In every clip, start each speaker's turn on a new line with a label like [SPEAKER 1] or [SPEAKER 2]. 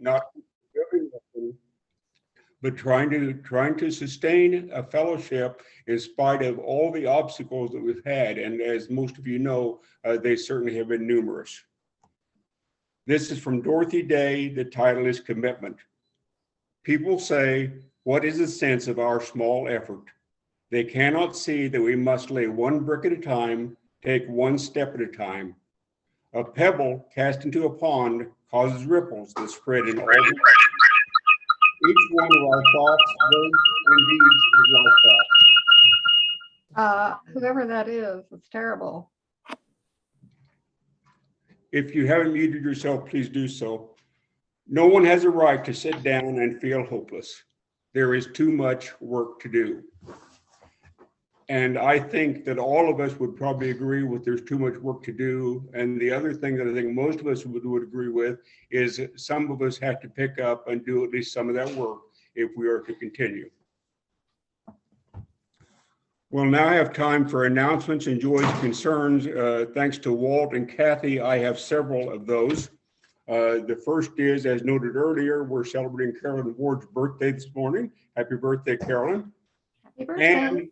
[SPEAKER 1] not but trying to sustain a fellowship in spite of all the obstacles that we've had. And as most of you know, they certainly have been numerous. This is from Dorothy Day. The title is Commitment. People say, what is the sense of our small effort? They cannot see that we must lay one brick at a time, take one step at a time. A pebble cast into a pond causes ripples that spread in all directions. Each one of our thoughts, words, and deeds is like that.
[SPEAKER 2] Whoever that is, it's terrible.
[SPEAKER 1] If you haven't muted yourself, please do so. No one has a right to sit down and feel hopeless. There is too much work to do. And I think that all of us would probably agree with there's too much work to do. And the other thing that I think most of us would agree with is some of us have to pick up and do at least some of that work if we are to continue. We'll now have time for announcements and joys and concerns. Thanks to Walt and Cathy, I have several of those. The first is, as noted earlier, we're celebrating Carolyn Ward's birthday this morning. Happy birthday, Carolyn.
[SPEAKER 2] Happy birthday.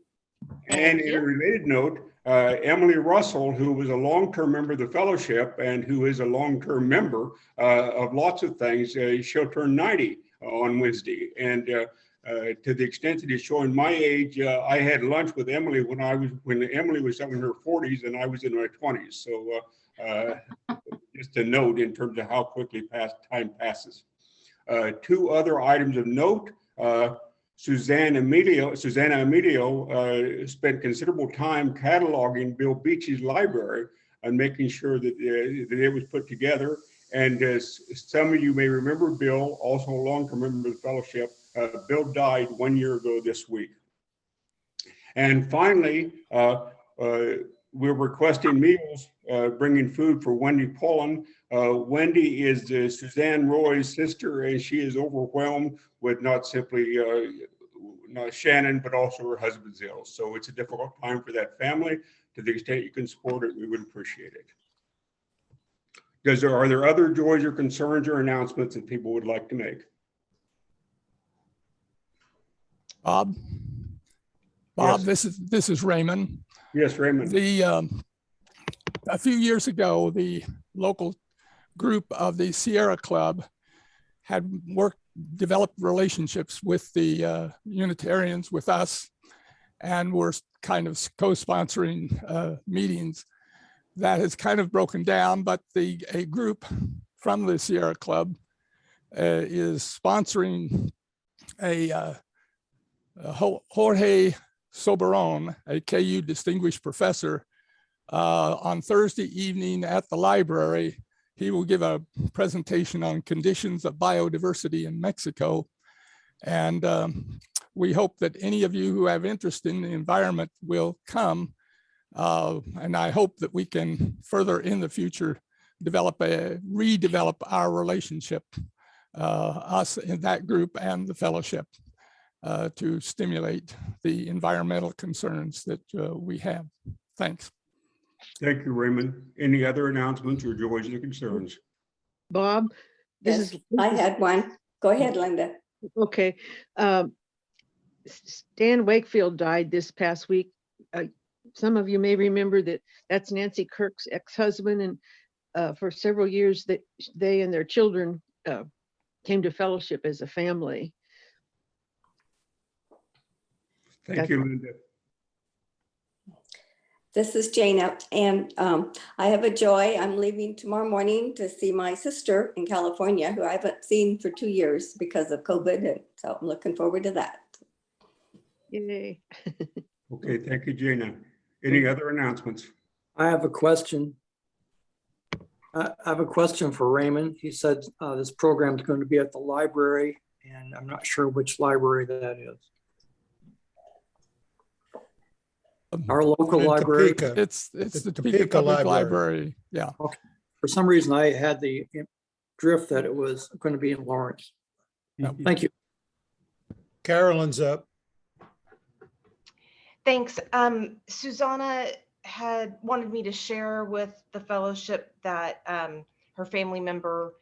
[SPEAKER 1] And in a related note, Emily Russell, who was a long-term member of the fellowship and who is a long-term member of lots of things, she'll turn 90 on Wednesday. And to the extent that it's showing my age, I had lunch with Emily when Emily was in her 40s and I was in my 20s. So just a note in terms of how quickly time passes. Two other items of note. Susanna Emilio spent considerable time cataloging Bill Beachy's library and making sure that it was put together. And as some of you may remember, Bill, also a long-term member of the fellowship, Bill died 1 year ago this week. And finally, we're requesting meals, bringing food for Wendy Pullen. Wendy is Suzanne Roy's sister, and she is overwhelmed with not simply not Shannon, but also her husband's ill. So it's a difficult time for that family. To the extent you can support it, we would appreciate it. Are there other joys or concerns or announcements that people would like to make?
[SPEAKER 3] Bob, yes. This is Raymond.
[SPEAKER 1] Yes, Raymond.
[SPEAKER 3] A few years ago, the local group of the Sierra Club had developed relationships with the Unitarians, with us, and were kind of co-sponsoring meetings. That has kind of broken down, but a group from the Sierra Club is sponsoring a Jorge Soberon, a KU distinguished professor, on Thursday evening at the library. He will give a presentation on conditions of biodiversity in Mexico. And we hope that any of you who have interest in the environment will come. And I hope that we can further in the future redevelop our relationship, us in that group and the fellowship, to stimulate the environmental concerns that we have. Thanks.
[SPEAKER 1] Thank you, Raymond. Any other announcements or joys or concerns?
[SPEAKER 4] Bob,
[SPEAKER 5] I had one. Go ahead, Linda.
[SPEAKER 4] Okay. Stan Wakefield died this past week. Some of you may remember that's Nancy Kirk's ex-husband, and for several years that they and their children came to fellowship as a family.
[SPEAKER 1] Thank you, Linda.
[SPEAKER 5] This is Jane, and I have a joy. I'm leaving tomorrow morning to see my sister in California, who I haven't seen for 2 years because of COVID, and so I'm looking forward to that.
[SPEAKER 4] Yay.
[SPEAKER 1] Okay, thank you, Jana. Any other announcements?
[SPEAKER 6] I have a question. I have a question for Raymond. He said this program is going to be at the library, and I'm not sure which library that is. Our local library.
[SPEAKER 3] Topeka. It's the Topeka Public Library. Yeah.
[SPEAKER 6] Okay. For some reason, I had the drift that it was going to be in Lawrence. No, thank you.
[SPEAKER 7] Carolyn's up.
[SPEAKER 8] Thanks. Susanna had wanted me to share with the fellowship that her family member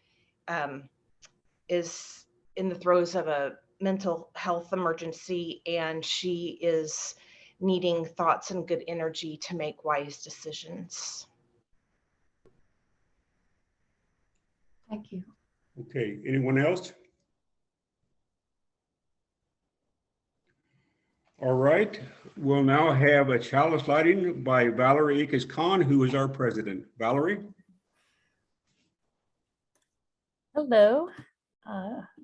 [SPEAKER 8] is in the throes of a mental health emergency, and she is needing thoughts and good energy to make wise decisions.
[SPEAKER 2] Thank you.
[SPEAKER 1] Okay, anyone else? All right, we'll now have a chalice lighting by Valerie Khan, who is our president. Valerie?
[SPEAKER 9] Hello,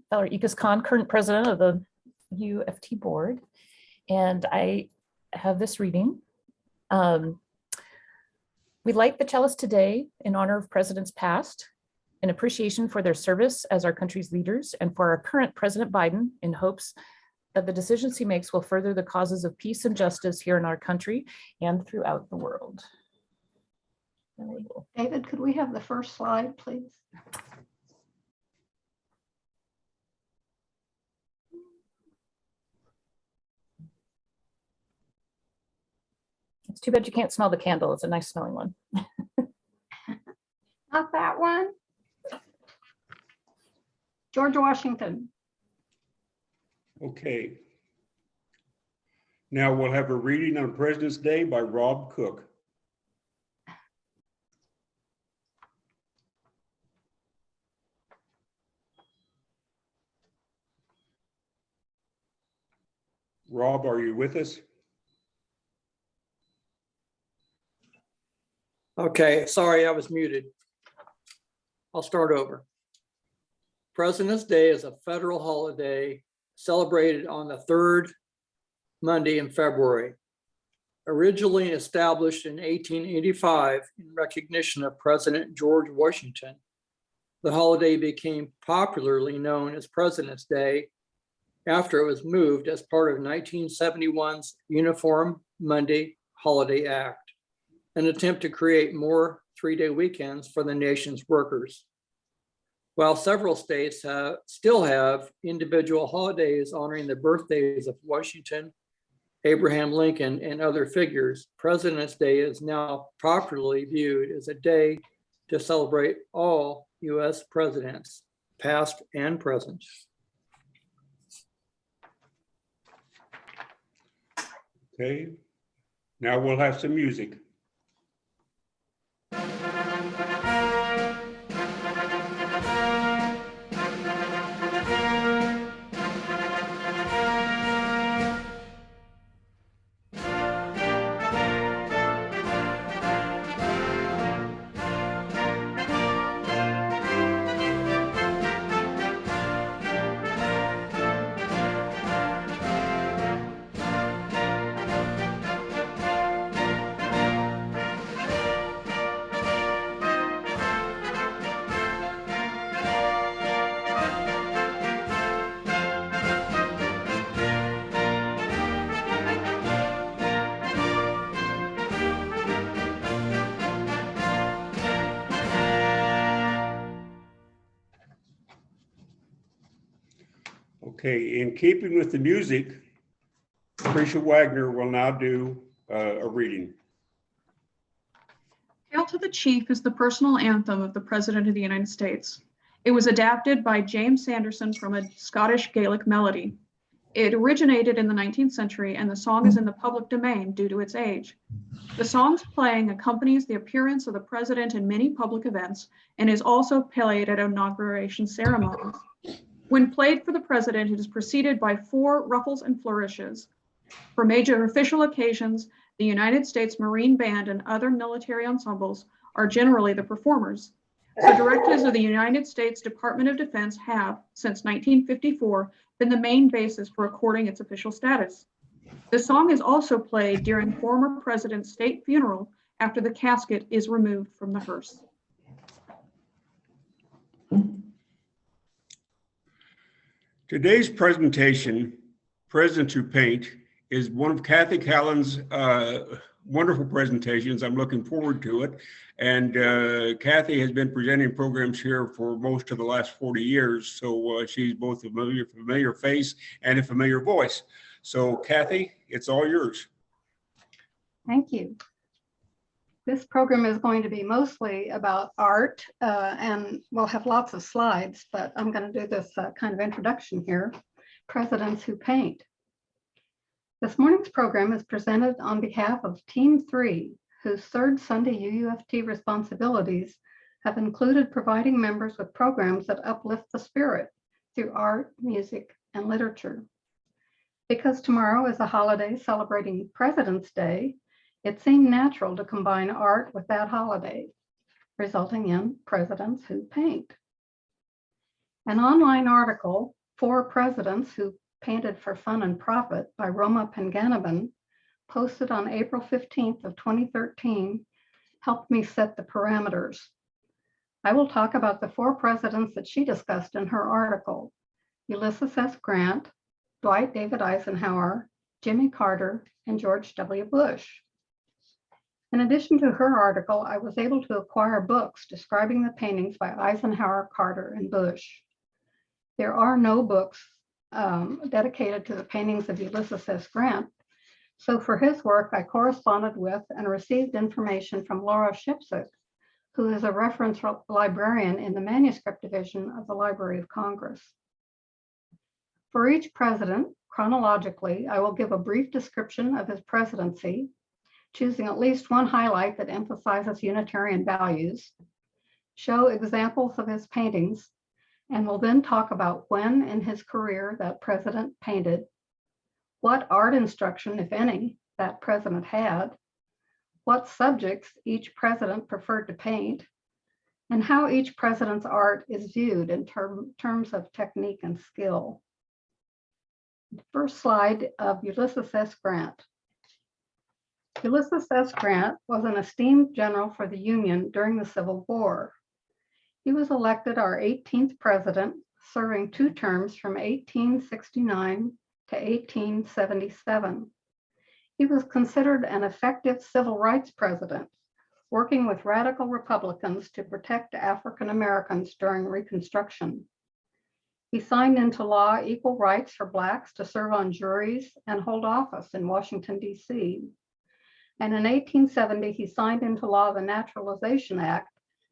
[SPEAKER 9] Valerie Khan, current president of the UUFT board, and I have this reading. We light the chalice today in honor of presidents past, in appreciation for their service as our country's leaders, and for our current President Biden, in hopes that the decisions he makes will further the causes of peace and justice here in our country and throughout the world.
[SPEAKER 2] David, could we have the first slide, please?
[SPEAKER 9] It's too bad you can't smell the candle. It's a nice smelling one.
[SPEAKER 2] Not that one. George Washington.
[SPEAKER 1] Okay. Now we'll have a reading on President's Day by Rob Cook. Rob, are you with us?
[SPEAKER 6] Okay, sorry, I was muted. I'll start over. President's Day is a federal holiday celebrated on the third Monday in February. Originally established in 1885 in recognition of President George Washington, the holiday became popularly known as President's Day after it was moved as part of 1971's Uniform Monday Holiday Act, an attempt to create more three-day weekends for the nation's workers. While several states still have individual holidays honoring the birthdays of Washington, Abraham Lincoln, and other figures, President's Day is now popularly viewed as a day to celebrate all U.S. presidents, past and present.
[SPEAKER 1] Okay. Now we'll have some music. Okay, in keeping with the music, Trisha Wagner will now do a reading.
[SPEAKER 10] Hail to the Chief is the personal anthem of the President of the United States. It was adapted by James Sanderson from a Scottish Gaelic melody. It originated in the 19th century, and the song is in the public domain due to its age. The song's playing accompanies the appearance of the President in many public events and is also played at inauguration ceremonies. When played for the President, it is preceded by 4 ruffles and flourishes. For major official occasions, the United States Marine Band and other military ensembles are generally the performers. The directives of the United States Department of Defense have, since 1954, been the main basis for according its official status. The song is also played during former president's state funeral after the casket is removed from the hearse.
[SPEAKER 1] Today's presentation, Presidents Who Paint, is one of Cathy Callan's wonderful presentations. I'm looking forward to it. And Cathy has been presenting programs here for most of the last 40 years. So she's both a familiar face and a familiar voice. So Cathy, it's all yours.
[SPEAKER 2] Thank you. This program is going to be mostly about art, and we'll have lots of slides, but I'm going to do this kind of introduction here. Presidents Who Paint. This morning's program is presented on behalf of Team 3, whose third Sunday UUFT responsibilities have included providing members with programs that uplift the spirit through art, music, and literature. Because tomorrow is a holiday celebrating President's Day, it seemed natural to combine art with that holiday, resulting in Presidents Who Paint. An online article, 4 Presidents Who Painted for Fun and Profit by Roma Panganaban, posted on April 15th of 2013, helped me set the parameters. I will talk about the 4 presidents that she discussed in her article: Ulysses S. Grant, Dwight David Eisenhower, Jimmy Carter, and George W. Bush. In addition to her article, I was able to acquire books describing the paintings by Eisenhower, Carter, and Bush. There are no books dedicated to the paintings of Ulysses S. Grant, so for his work, I corresponded with and received information from Laura Shipsick, who is a reference librarian in the manuscript division of the Library of Congress. For each president, chronologically, I will give a brief description of his presidency, choosing at least one highlight that emphasizes Unitarian values, show examples of his paintings, and will then talk about when in his career that president painted, what art instruction, if any, that president had, what subjects each president preferred to paint, and how each president's art is viewed in terms of technique and skill. The first slide of Ulysses S. Grant. Ulysses S. Grant was an esteemed general for the Union during the Civil War. He was elected our 18th president, serving 2 terms from 1869 to 1877. He was considered an effective civil rights president, working with radical Republicans to protect African Americans during Reconstruction. He signed into law equal rights for Blacks to serve on juries and hold office in Washington, D.C. And in 1870, he signed into law the Naturalization Act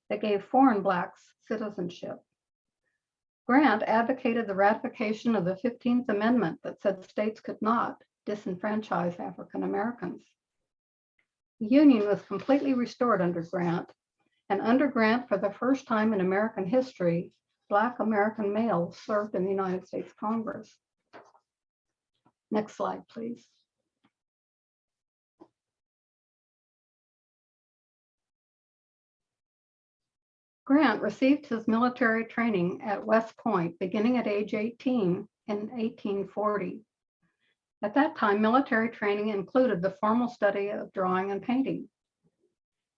[SPEAKER 2] that gave foreign Blacks citizenship. Grant advocated the ratification of the 15th Amendment that said states could not disenfranchise African Americans. The Union was completely restored under Grant, and under Grant, for the first time in American history, Black American males served in the United States Congress. Next slide, please. Grant received his military training at West Point beginning at age 18 in 1840. At that time, military training included the formal study of drawing and painting.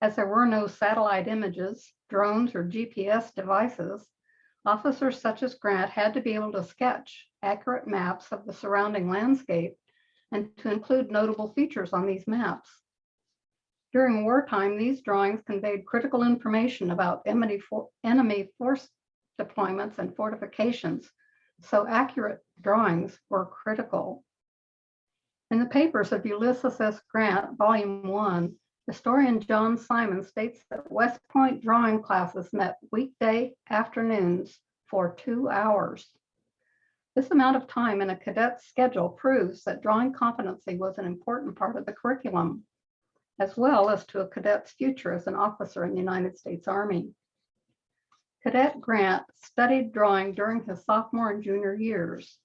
[SPEAKER 2] As there were no satellite images, drones, or GPS devices, officers such as Grant had to be able to sketch accurate maps of the surrounding landscape and to include notable features on these maps. During wartime, these drawings conveyed critical information about enemy force deployments and fortifications, so accurate drawings were critical. In the papers of Ulysses S. Grant, Volume 1, historian John Simon states that West Point drawing classes met weekday afternoons for 2 hours. This amount of time in a cadet's schedule proves that drawing competency was an important part of the curriculum, as well as to a cadet's future as an officer in the United States Army. Cadet Grant studied drawing during his sophomore and junior years.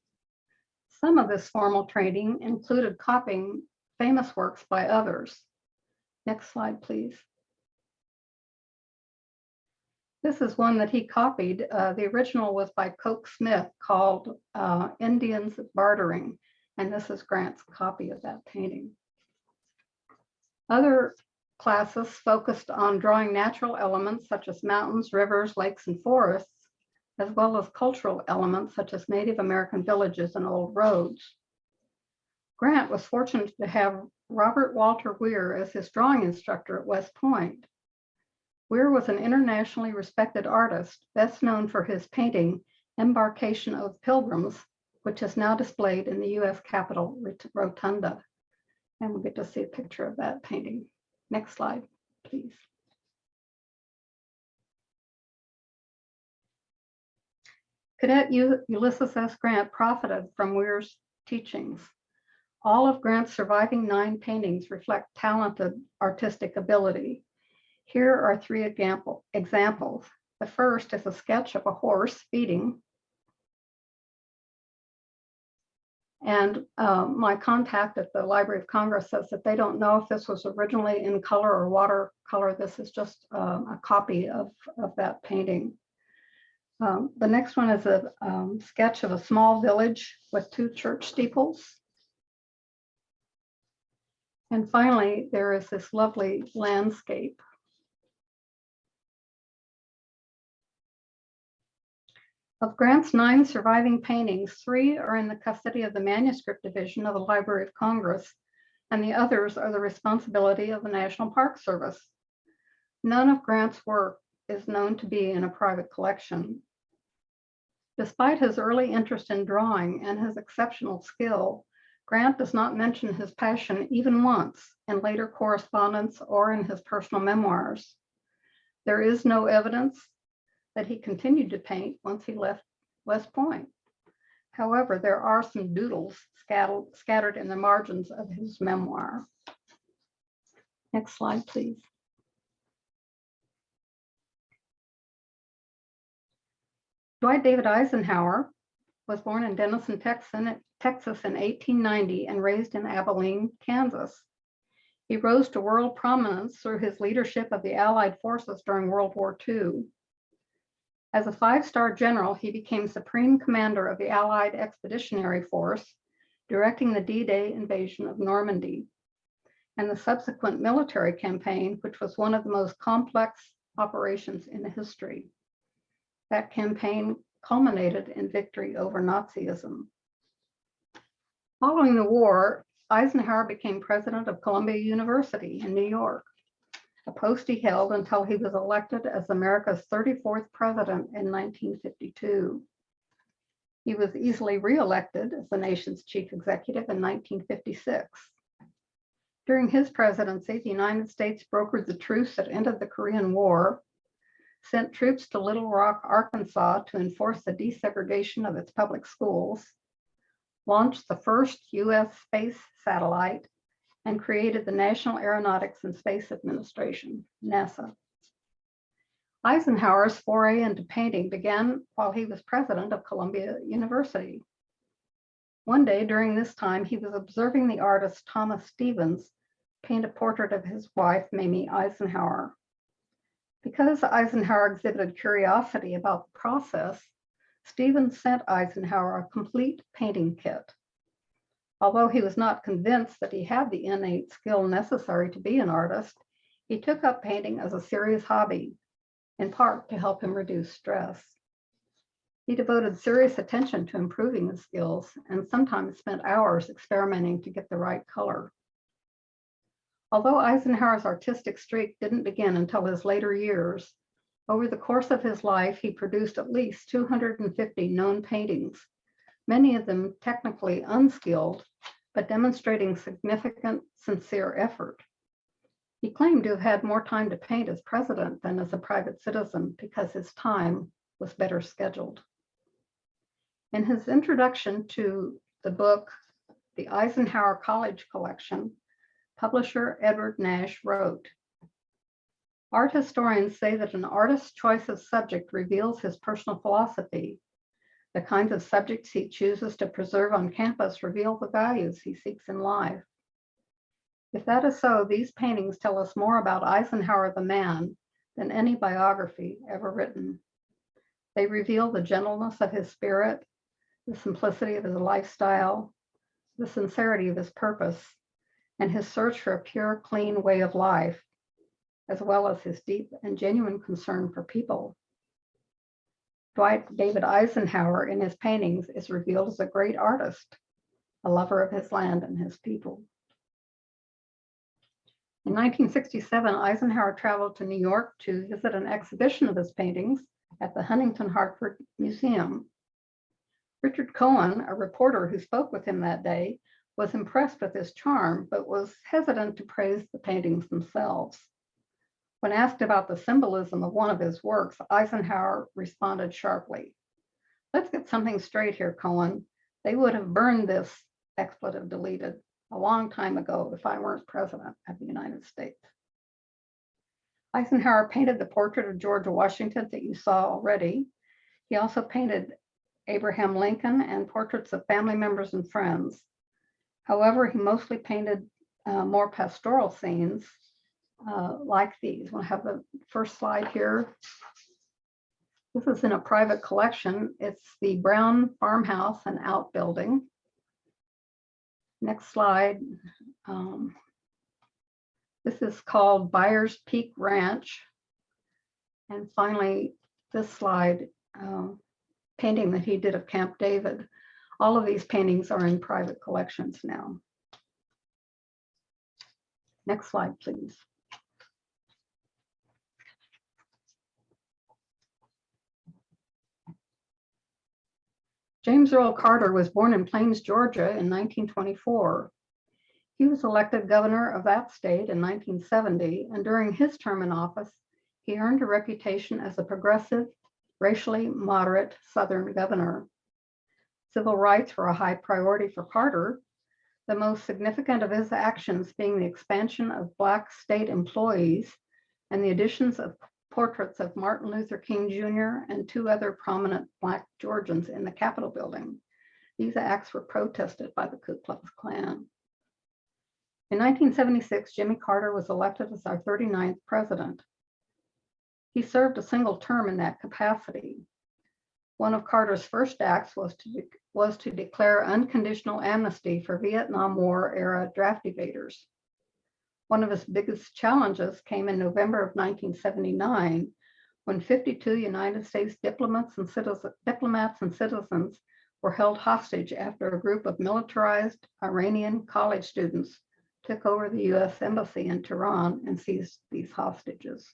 [SPEAKER 2] Some of this formal training included copying famous works by others. Next slide, please. This is one that he copied. The original was by Coke Smith called Indians Bartering, and this is Grant's copy of that painting. Other classes focused on drawing natural elements such as mountains, rivers, lakes, and forests, as well as cultural elements such as Native American villages and old roads. Grant was fortunate to have Robert Walter Weir as his drawing instructor at West Point. Weir was an internationally respected artist, best known for his painting, Embarkation of Pilgrims, which is now displayed in the U.S. Capitol Rotunda. And we'll get to see a picture of that painting. Next slide, please. Cadet Ulysses S. Grant profited from Weir's teachings. All of Grant's surviving 9 paintings reflect talented artistic ability. Here are 3 examples. The first is a sketch of a horse feeding. And my contact at the Library of Congress says that they don't know if this was originally in color or watercolor. This is just a copy of that painting. The next one is a sketch of a small village with 2 church steeples. And finally, there is this lovely landscape. Of Grant's 9 surviving paintings, 3 are in the custody of the Manuscript Division of the Library of Congress, and the others are the responsibility of the National Park Service. None of Grant's work is known to be in a private collection. Despite his early interest in drawing and his exceptional skill, Grant does not mention his passion even once in later correspondence or in his personal memoirs. There is no evidence that he continued to paint once he left West Point. However, there are some doodles scattered in the margins of his memoir. Next slide, please. Dwight David Eisenhower was born in Denison, Texas in 1890 and raised in Abilene, Kansas. He rose to world prominence through his leadership of the Allied forces during World War II. As a 5-star general, he became Supreme Commander of the Allied Expeditionary Force, directing the D-Day invasion of Normandy and the subsequent military campaign, which was one of the most complex operations in history. That campaign culminated in victory over Nazism. Following the war, Eisenhower became president of Columbia University in New York, a post he held until he was elected as America's 34th president in 1952. He was easily reelected as the nation's chief executive in 1956. During his presidency, the United States brokered the truce that ended the Korean War, sent troops to Little Rock, Arkansas to enforce the desegregation of its public schools, launched the first U.S. space satellite, and created the National Aeronautics and Space Administration, NASA. Eisenhower's foray into painting began while he was president of Columbia University. One day during this time, he was observing the artist Thomas Stevens paint a portrait of his wife, Mamie Eisenhower. Because Eisenhower exhibited curiosity about the process, Stevens sent Eisenhower a complete painting kit. Although he was not convinced that he had the innate skill necessary to be an artist, he took up painting as a serious hobby, in part to help him reduce stress. He devoted serious attention to improving his skills and sometimes spent hours experimenting to get the right color. Although Eisenhower's artistic streak didn't begin until his later years, over the course of his life, he produced at least 250 known paintings, many of them technically unskilled, but demonstrating significant, sincere effort. He claimed to have had more time to paint as president than as a private citizen because his time was better scheduled. In his introduction to the book, The Eisenhower College Collection, publisher Edward Nash wrote, "Art historians say that an artist's choice of subject reveals his personal philosophy. The kinds of subjects he chooses to preserve on campus reveal the values he seeks in life. If that is so, these paintings tell us more about Eisenhower the man than any biography ever written. They reveal the gentleness of his spirit, the simplicity of his lifestyle, the sincerity of his purpose, and his search for a pure, clean way of life, as well as his deep and genuine concern for people." Dwight David Eisenhower in his paintings is revealed as a great artist, a lover of his land and his people. In 1967, Eisenhower traveled to New York to visit an exhibition of his paintings at the Huntington Hartford Museum. Richard Cohen, a reporter who spoke with him that day, was impressed with his charm, but was hesitant to praise the paintings themselves. When asked about the symbolism of one of his works, Eisenhower responded sharply, "Let's get something straight here, Cohen. They would have burned this," expletive deleted, "a long time ago if I weren't president of the United States." Eisenhower painted the portrait of George Washington that you saw already. He also painted Abraham Lincoln and portraits of family members and friends. However, he mostly painted more pastoral scenes like these. We'll have the first slide here. This is in a private collection. It's the Brown farmhouse and outbuilding. Next slide. This is called Byers Peak Ranch. And finally, this slide, painting that he did of Camp David. All of these paintings are in private collections now. Next slide, please. James Earl Carter was born in Plains, Georgia in 1924. He was elected governor of that state in 1970, and during his term in office, he earned a reputation as a progressive, racially moderate Southern governor. Civil rights were a high priority for Carter, the most significant of his actions being the expansion of Black state employees and the additions of portraits of Martin Luther King Jr. and two other prominent Black Georgians in the Capitol building. These acts were protested by the Ku Klux Klan. In 1976, Jimmy Carter was elected as our 39th president. He served a single term in that capacity. One of Carter's first acts was to declare unconditional amnesty for Vietnam War era draft evaders. One of his biggest challenges came in November of 1979, when 52 United States diplomats and citizens were held hostage after a group of militarized Iranian college students took over the U.S. Embassy in Tehran and seized these hostages.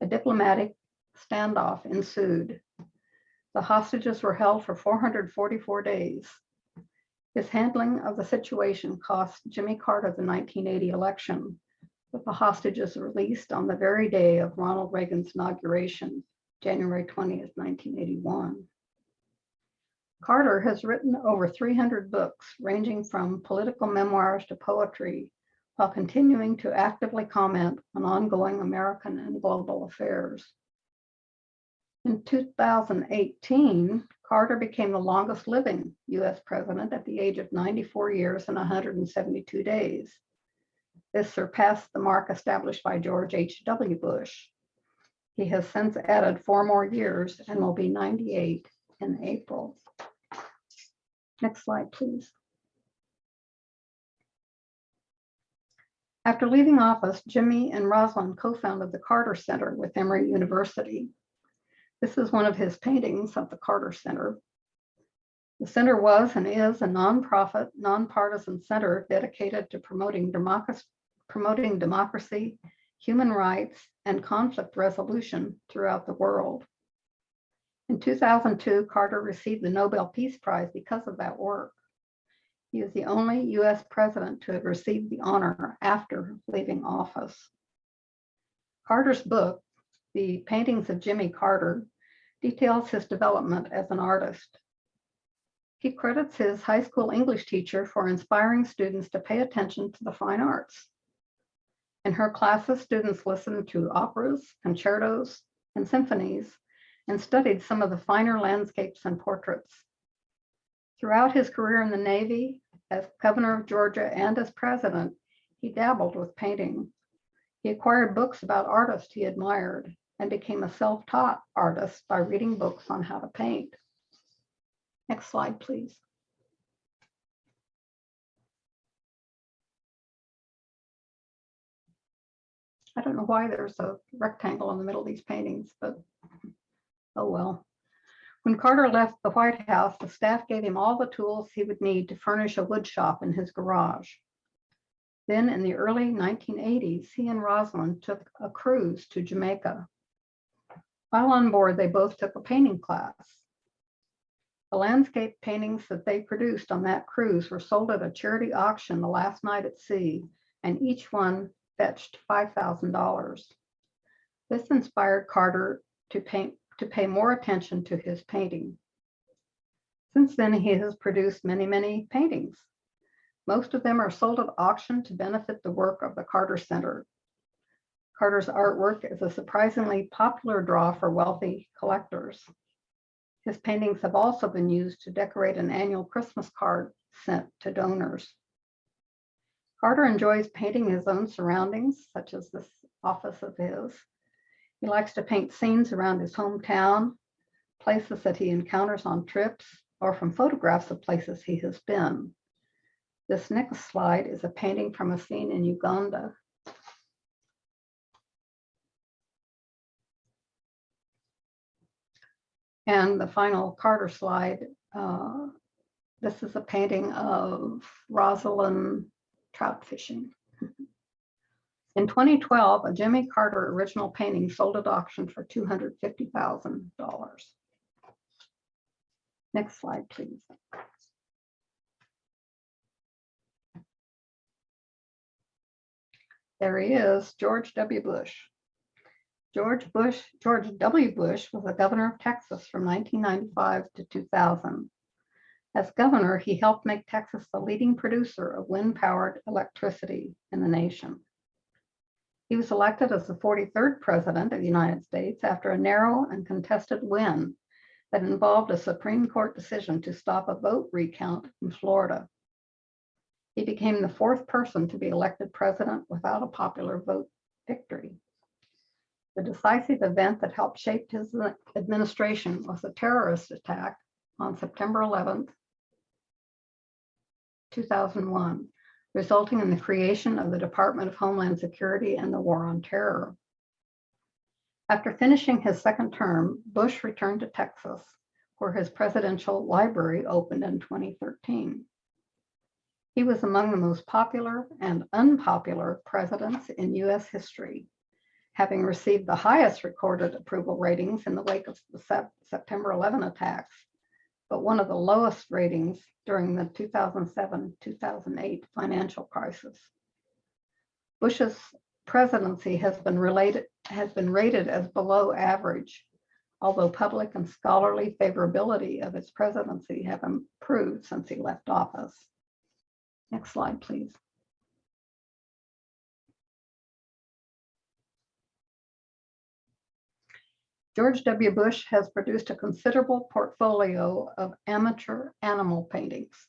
[SPEAKER 2] A diplomatic standoff ensued. The hostages were held for 444 days. His handling of the situation cost Jimmy Carter the 1980 election, with the hostages released on the very day of Ronald Reagan's inauguration, January 20th, 1981. Carter has written over 300 books, ranging from political memoirs to poetry, while continuing to actively comment on ongoing American and global affairs. In 2018, Carter became the longest living U.S. president at the age of 94 years and 172 days. This surpassed the mark established by George H.W. Bush. He has since added 4 more years and will be 98 in April. Next slide, please. After leaving office, Jimmy and Rosalind co-founded the Carter Center with Emory University. This is one of his paintings of the Carter Center. The center was and is a nonprofit, nonpartisan center dedicated to promoting democracy, human rights, and conflict resolution throughout the world. In 2002, Carter received the Nobel Peace Prize because of that work. He is the only U.S. president to have received the honor after leaving office. Carter's book, The Paintings of Jimmy Carter, details his development as an artist. He credits his high school English teacher for inspiring students to pay attention to the fine arts. In her classes, students listened to operas, concertos, and symphonies, and studied some of the finer landscapes and portraits. Throughout his career in the Navy, as governor of Georgia and as president, he dabbled with painting. He acquired books about artists he admired and became a self-taught artist by reading books on how to paint. Next slide, please. I don't know why there's a rectangle in the middle of these paintings, but oh well. When Carter left the White House, the staff gave him all the tools he would need to furnish a wood shop in his garage. Then in the early 1980s, he and Rosalind took a cruise to Jamaica. While on board, they both took a painting class. The landscape paintings that they produced on that cruise were sold at a charity auction the last night at sea, and each one fetched $5,000. This inspired Carter to pay more attention to his painting. Since then, he has produced many paintings. Most of them are sold at auction to benefit the work of the Carter Center. Carter's artwork is a surprisingly popular draw for wealthy collectors. His paintings have also been used to decorate an annual Christmas card sent to donors. Carter enjoys painting his own surroundings, such as this office of his. He likes to paint scenes around his hometown, places that he encounters on trips, or from photographs of places he has been. This next slide is a painting from a scene in Uganda. And the final Carter slide, this is a painting of Rosalind trout fishing. In 2012, a Jimmy Carter original painting sold at auction for $250,000. Next slide, please. There he is, George W. Bush. George W. Bush was the governor of Texas from 1995 to 2000. As governor, he helped make Texas the leading producer of wind-powered electricity in the nation. He was elected as the 43rd president of the United States after a narrow and contested win that involved a Supreme Court decision to stop a vote recount in Florida. He became the 4th person to be elected president without a popular vote victory. The decisive event that helped shape his administration was a terrorist attack on September 11th, 2001, resulting in the creation of the Department of Homeland Security and the War on Terror. After finishing his second term, Bush returned to Texas, where his presidential library opened in 2013. He was among the most popular and unpopular presidents in U.S. history, having received the highest recorded approval ratings in the wake of the September 11 attacks, but one of the lowest ratings during the 2007-2008 financial crisis. Bush's presidency has been rated as below average, although public and scholarly favorability of his presidency have improved since he left office. Next slide, please. George W. Bush has produced a considerable portfolio of amateur animal paintings.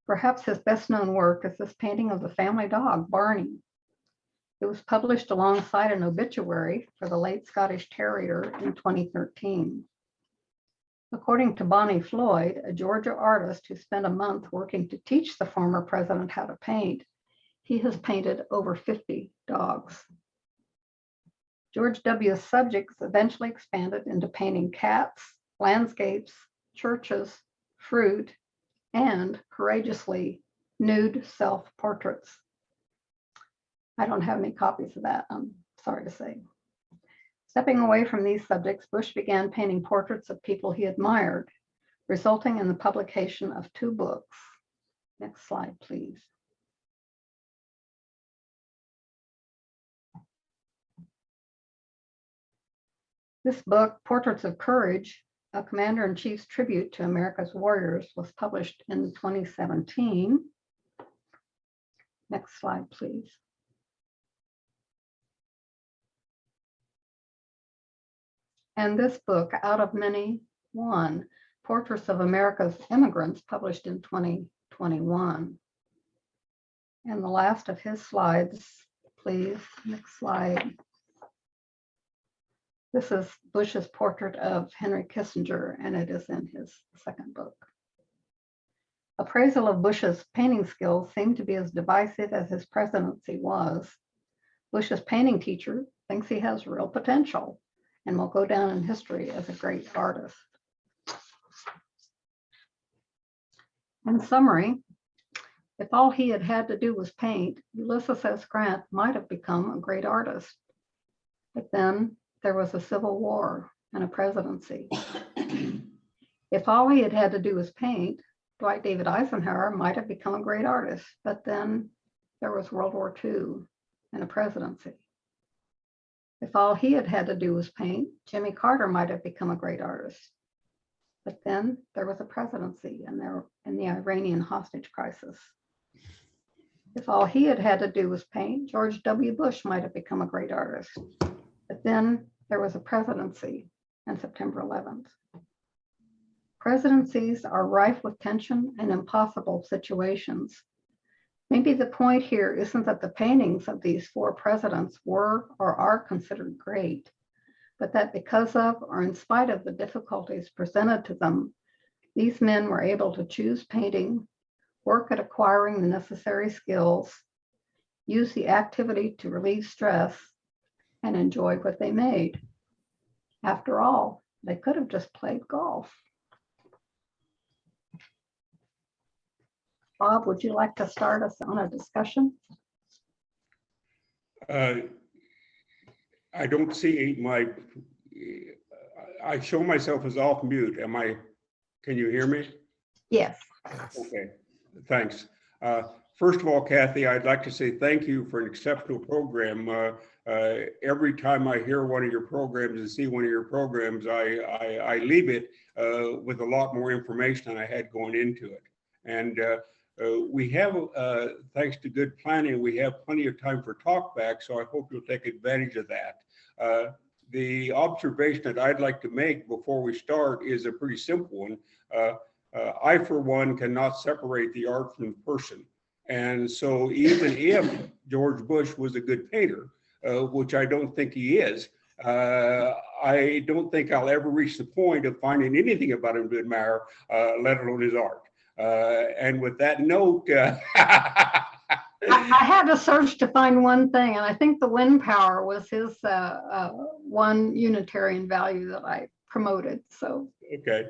[SPEAKER 2] Perhaps his best-known work is this painting of the family dog, Barney. It was published alongside an obituary for the late Scottish Terrier in 2013. According to Bonnie Floyd, a Georgia artist who spent a month working to teach the former president how to paint, he has painted over 50 dogs. George W.'s subjects eventually expanded into painting cats, landscapes, churches, fruit, and, courageously, nude self-portraits. I don't have any copies of that, I'm sorry to say. Stepping away from these subjects, Bush began painting portraits of people he admired, resulting in the publication of 2 books. Next slide, please. This book, Portraits of Courage, a Commander-in-Chief's tribute to America's warriors, was published in 2017. Next slide, please. And this book, Out of Many, One, Portraits of America's Immigrants, published in 2021. And the last of his slides, please. Next slide. This is Bush's portrait of Henry Kissinger, and it is in his second book. Appraisal of Bush's painting skills seemed to be as divisive as his presidency was. Bush's painting teacher thinks he has real potential and will go down in history as a great artist. In summary, if all he had had to do was paint, Ulysses S. Grant might have become a great artist. But then there was a civil war and a presidency. If all he had had to do was paint, Dwight David Eisenhower might have become a great artist, but then there was World War II and a presidency. If all he had had to do was paint, Jimmy Carter might have become a great artist. But then there was a presidency and the Iranian hostage crisis. If all he had had to do was paint, George W. Bush might have become a great artist. But then there was a presidency and September 11th. Presidencies are rife with tension and impossible situations. Maybe the point here isn't that the paintings of these 4 presidents were or are considered great, but that because of or in spite of the difficulties presented to them, these men were able to choose painting, work at acquiring the necessary skills, use the activity to relieve stress, and enjoy what they made. After all, they could have just played golf. Bob, would you like to start us on a discussion?
[SPEAKER 1] I don't see I show myself as off mute. Can you hear me?
[SPEAKER 2] Yes.
[SPEAKER 1] Okay, thanks. First of all, Cathy, I'd like to say thank you for an exceptional program. Every time I hear one of your programs and see one of your programs, I leave it with a lot more information than I had going into it. And we have, thanks to good planning, we have plenty of time for talkback, so I hope you'll take advantage of that. The observation that I'd like to make before we start is a pretty simple one. I, for one, cannot separate the art from the person. And so even if George Bush was a good painter, which I don't think he is, I don't think I'll ever reach the point of finding anything about him to admire, let alone his art. And with that note,
[SPEAKER 2] I had to search to find one thing, and I think the wind power was his one Unitarian value that I promoted. So.
[SPEAKER 1] Okay.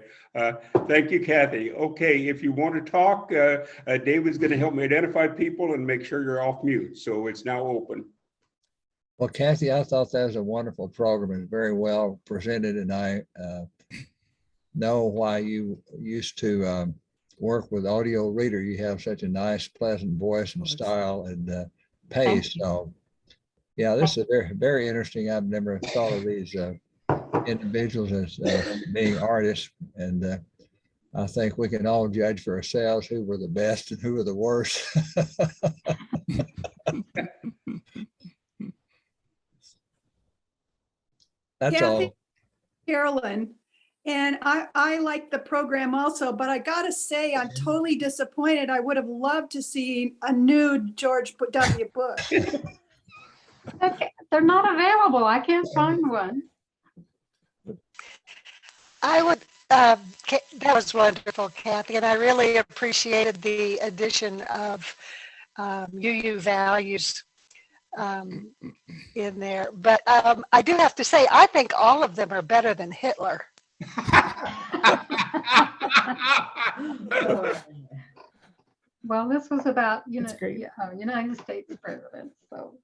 [SPEAKER 1] Thank you, Cathy. Okay, if you want to talk, David's going to help me identify people and make sure you're off mute. So it's now open.
[SPEAKER 11] Well, Cathy, I thought that was a wonderful program and very well presented. And I know why you used to work with audio reader. You have such a nice, pleasant voice and style and pace. So yeah, this is very, very interesting. I've never thought of these individuals as being artists. And I think we can all judge for ourselves who were the best and who were the worst. That's
[SPEAKER 12] Cathy,
[SPEAKER 11] all.
[SPEAKER 12] Carolyn, and I like the program also, but I gotta say, I'm totally disappointed. I would have loved to see a nude George W. Bush.
[SPEAKER 2] Okay, they're not available. I can't find one.
[SPEAKER 13] I would, that was wonderful, Cathy, and I really appreciated the addition of UU values in there. But I do have to say, I think all of them are better than Hitler.
[SPEAKER 2] Well, this was about United States presidents. So,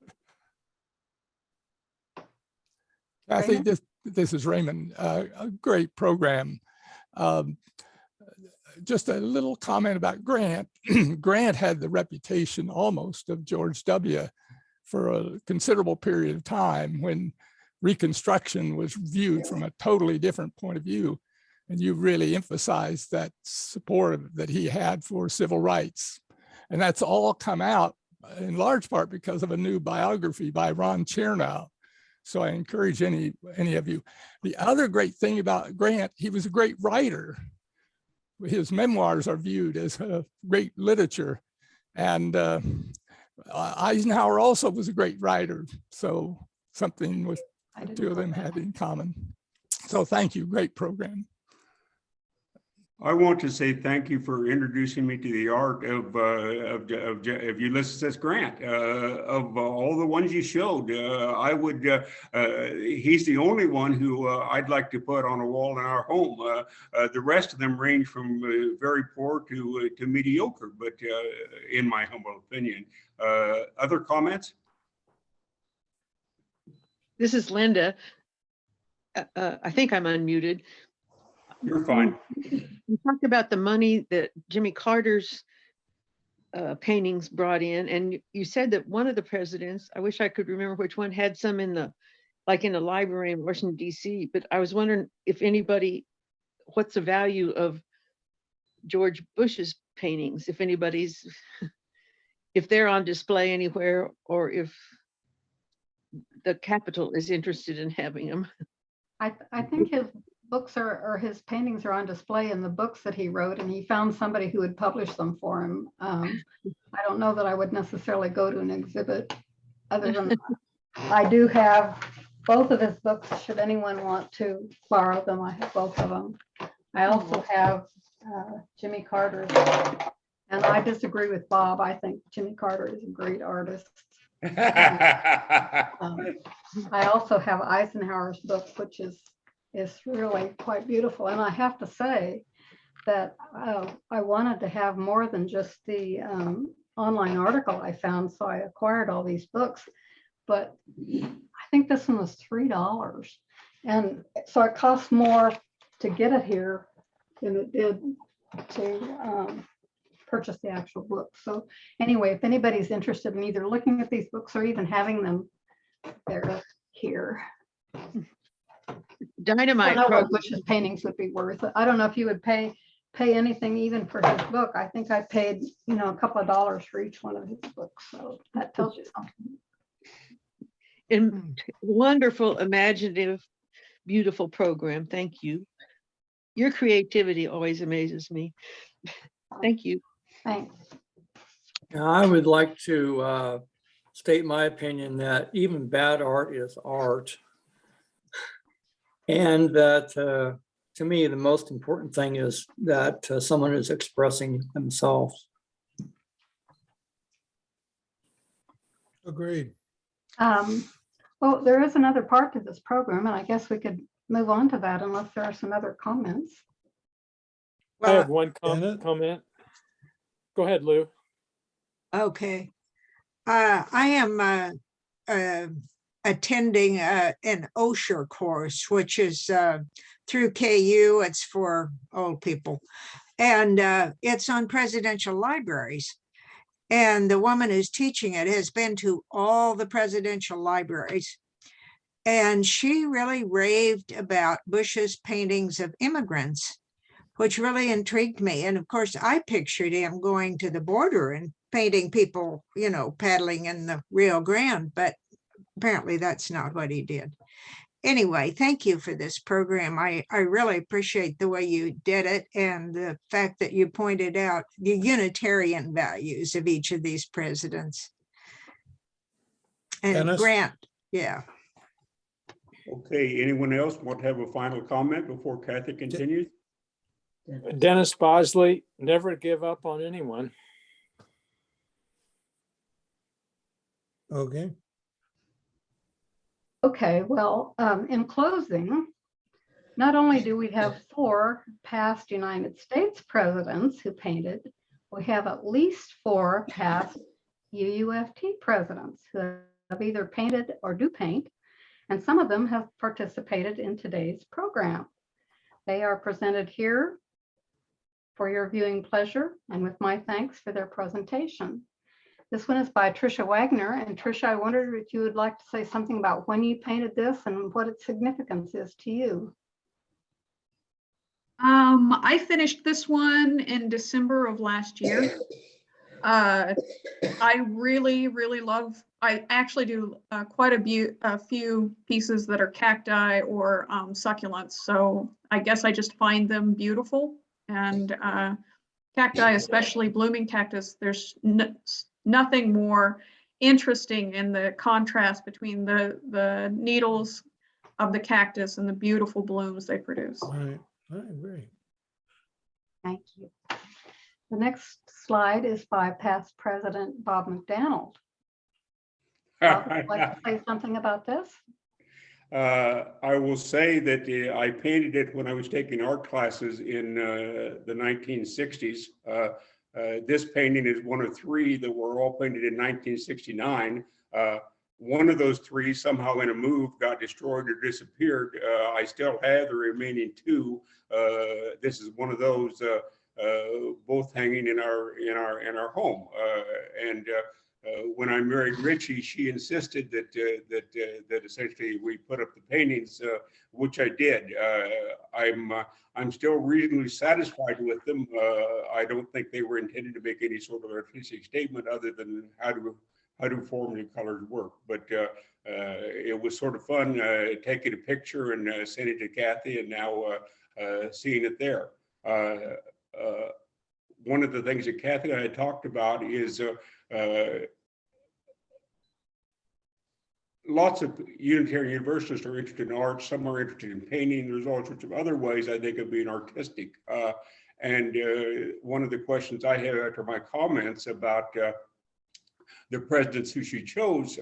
[SPEAKER 3] Cathy, this is Raymond. A great program. Just a little comment about Grant. Grant had the reputation almost of George W. for a considerable period of time when Reconstruction was viewed from a totally different point of view. And you really emphasized that support that he had for civil rights. And that's all come out in large part because of a new biography by Ron Chernow. So I encourage any of you. The other great thing about Grant, he was a great writer. His memoirs are viewed as a great literature. And Eisenhower also was a great writer. So something with the two of them had in common. So thank you, great program.
[SPEAKER 1] I want to say thank you for introducing me to the art of Ulysses S. Grant. Of all the ones you showed, I would. He's the only one who I'd like to put on a wall in our home. The rest of them range from very poor to mediocre, but in my humble opinion. Other comments?
[SPEAKER 4] This is Linda. I think I'm unmuted.
[SPEAKER 1] You're fine.
[SPEAKER 4] You talked about the money that Jimmy Carter's paintings brought in, and you said that one of the presidents, I wish I could remember which one, had some in the like in a library in Washington DC, but I was wondering if anybody, what's the value of George Bush's paintings, if anybody's, if they're on display anywhere, or if the Capitol is interested in having them.
[SPEAKER 2] I think his books or his paintings are on display in the books that he wrote, and he found somebody who would publish them for him. I don't know that I would necessarily go to an exhibit other than that. I do have both of his books, should anyone want to borrow them. I have both of them. I also have Jimmy Carter's, and I disagree with Bob. I think Jimmy Carter is a great artist. I also have Eisenhower's book, which is really quite beautiful. And I have to say that I wanted to have more than just the online article I found, so I acquired all these books. But I think this one was $3, and so it costs more to get it here than it did to purchase the actual book. So anyway, if anybody's interested in either looking at these books or even having them, they're here.
[SPEAKER 4] Dynamite.
[SPEAKER 2] I don't know what Bush's paintings would be worth. I don't know if you would pay anything even for his book. I think I paid, a couple of dollars for each one of his books. So that tells you something.
[SPEAKER 4] And wonderful, imaginative, beautiful program. Thank you. Your creativity always amazes me. Thank you.
[SPEAKER 2] Thanks.
[SPEAKER 6] I would like to state my opinion that even bad art is art. And that to me, the most important thing is that someone is expressing themselves.
[SPEAKER 7] Agreed.
[SPEAKER 2] Well, there is another part to this program, and I guess we could move on to that unless there are some other comments.
[SPEAKER 14] I have
[SPEAKER 12] Well,
[SPEAKER 14] one comment. Go ahead, Lou.
[SPEAKER 12] okay. I am attending an Osher course, which is through KU. It's for old people. And it's on presidential libraries. And the woman who's teaching it has been to all the presidential libraries. And she really raved about Bush's paintings of immigrants, which really intrigued me. And of course, I pictured him going to the border and painting people, paddling in the Rio Grande, but apparently that's not what he did. Anyway, thank you for this program. I really appreciate the way you did it and the fact that you pointed out the Unitarian values of each of these presidents. And
[SPEAKER 7] Dennis?
[SPEAKER 12] Grant, yeah.
[SPEAKER 1] Okay, anyone else want to have a final comment before Cathy continues?
[SPEAKER 14] Dennis Bosley, never give up on anyone.
[SPEAKER 7] Okay.
[SPEAKER 2] Okay, well, in closing, not only do we have 4 past United States presidents who painted, we have at least 4 past UUFT presidents who have either painted or do paint, and some of them have participated in today's program. They are presented here for your viewing pleasure and with my thanks for their presentation. This one is by Trisha Wagner, and Trisha, I wondered if you would like to say something about when you painted this and what its significance is to you.
[SPEAKER 10] I finished this one in December of last year. I really love, I actually do quite a few pieces that are cacti or succulents. So I guess I just find them beautiful, and cacti, especially blooming cactus, there's nothing more interesting in the contrast between the needles of the cactus and the beautiful blooms they produce.
[SPEAKER 7] All right. I agree.
[SPEAKER 2] Thank you. The next slide is by past President Bob Mcdonald. Bob, would you like to say something about this?
[SPEAKER 1] I will say that I painted it when I was taking art classes in the 1960s. This painting is one of 3 that were all painted in 1969. One of those 3 somehow in a move got destroyed or disappeared. I still have the remaining 2. This is one of those, both hanging in our home. And when I married Richie, she insisted that essentially we put up the paintings, which I did. I'm still reasonably satisfied with them. I don't think they were intended to make any sort of artistic statement other than how do form and colors work. But it was sort of fun taking a picture and sending it to Cathy, and now seeing it there. One of the things that Cathy and I talked about is lots of Unitarian Universalists are interested in art. Some are interested in painting. There's all sorts of other ways, I think, of being artistic. And one of the questions I had after my comments about the presidents who she chose,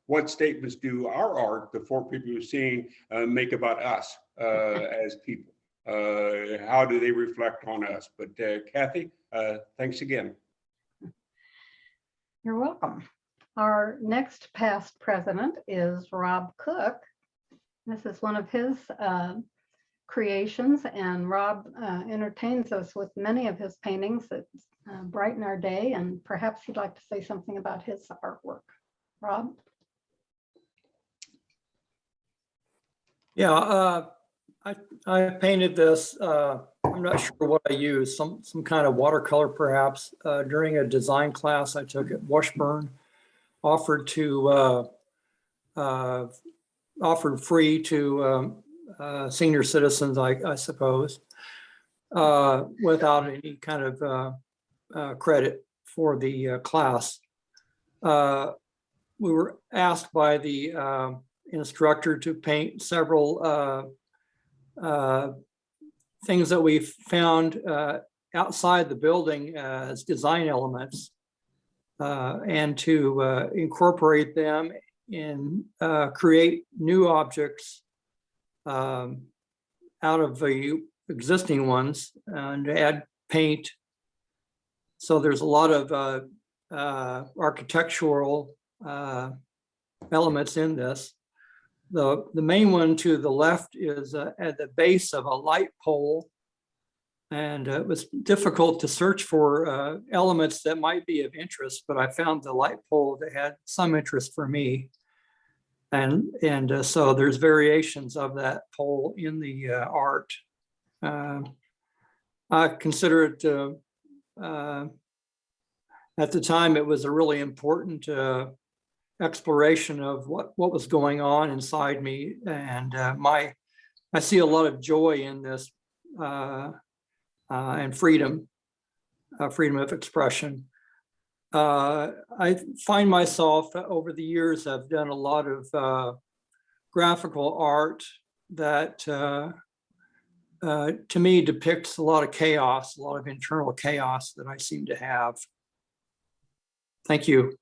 [SPEAKER 1] what statements do our art, the four people you're seeing, make about us as people? How do they reflect on us? But Cathy, thanks again.
[SPEAKER 2] You're welcome. Our next past president is Rob Cook. This is one of his creations, and Rob entertains us with many of his paintings that brighten our day, and perhaps you'd like to say something about his artwork. Rob?
[SPEAKER 6] Yeah, I painted this. I'm not sure what I used, some kind of watercolor perhaps, during a design class I took at Washburn. Offered free to senior citizens, I suppose, without any kind of credit for the class. We were asked by the instructor to paint several things that we found outside the building as design elements. And to incorporate them and create new objects out of the existing ones, and add paint. So there's a lot of architectural elements in this. The main one to the left is at the base of a light pole. And it was difficult to search for elements that might be of interest, but I found the light pole that had some interest for me. And so there's variations of that pole in the art. I consider it, at the time, it was a really important exploration of what was going on inside me. And I see a lot of joy in this. And freedom of expression. I find myself over the years, I've done a lot of graphical art that to me depicts a lot of chaos, a lot of internal chaos that I seem to have. Thank you.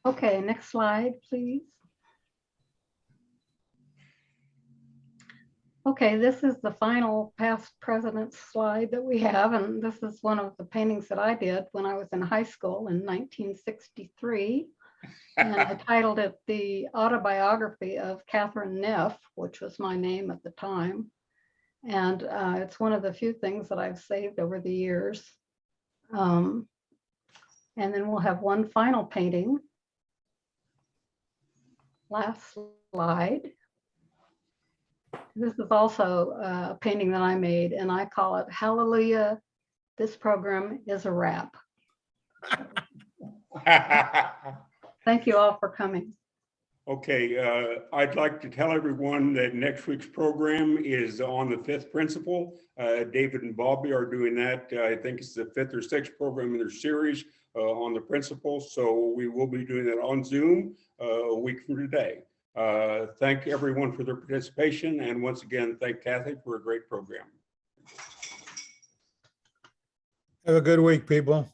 [SPEAKER 2] Okay, next slide, please. Okay, this is the final past presidents slide that we have, and this is one of the paintings that I did when I was in high school in 1963. And I titled it The Autobiography of Catherine Neff, which was my name at the time. And it's one of the few things that I've saved over the years. And then we'll have one final painting. Last slide. This is also a painting that I made, and I call it Hallelujah, This Program is a Wrap. Thank you all for coming.
[SPEAKER 1] Okay, I'd like to tell everyone that next week's program is on the fifth principle. David and Bobby are doing that. I think it's the fifth or sixth program in their series on the principles. So we will be doing that on Zoom a week from today. Thank everyone for their participation. And once again, thank Cathy for a great program.
[SPEAKER 7] Have a good week, people.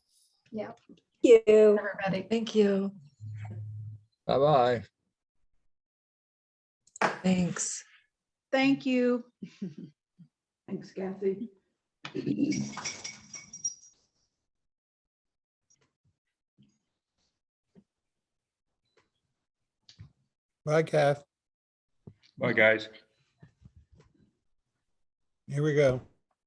[SPEAKER 2] Yeah.
[SPEAKER 5] Thank you.
[SPEAKER 2] Everybody.
[SPEAKER 13] Thank you.
[SPEAKER 11] Bye-bye.
[SPEAKER 13] Thanks.
[SPEAKER 10] Thank you.
[SPEAKER 12] Thanks, Cathy.
[SPEAKER 7] Bye, Kath.
[SPEAKER 1] Bye, guys.
[SPEAKER 7] Here we go.